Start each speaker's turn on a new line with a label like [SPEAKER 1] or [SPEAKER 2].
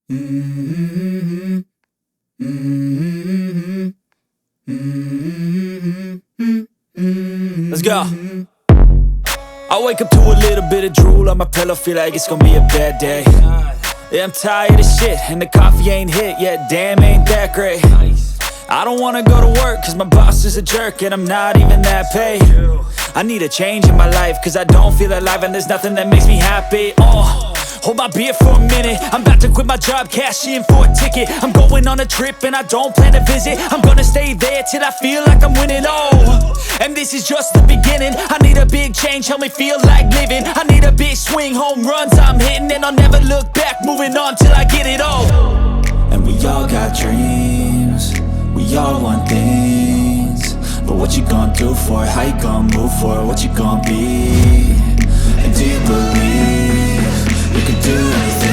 [SPEAKER 1] Mm-hmm. Mm-hmm. Mm-hmm. Let's go. I wake up to a little bit of drool on my pillow, feel like it's gonna be a bad day. Yeah, I'm tired of shit, and the coffee ain't hit yet, damn, ain't that great. I don't wanna go to work, cause my boss is a jerk, and I'm not even that paid. I need a change in my life, cause I don't feel alive, and there's nothing that makes me happy. Hold my beer for a minute, I'm about to quit my job, cash in for a ticket. I'm going on a trip and I don't plan to visit. I'm gonna stay there till I feel like I'm winning, and this is just the beginning. I need a big change, help me feel like living. I need a big swing, home runs I'm hitting, and I'll never look back, moving on till I get it all. And we all got dreams, we all want things, but what you gonna do for it? How you gonna move for it? What you gonna be? And do you believe you can do anything?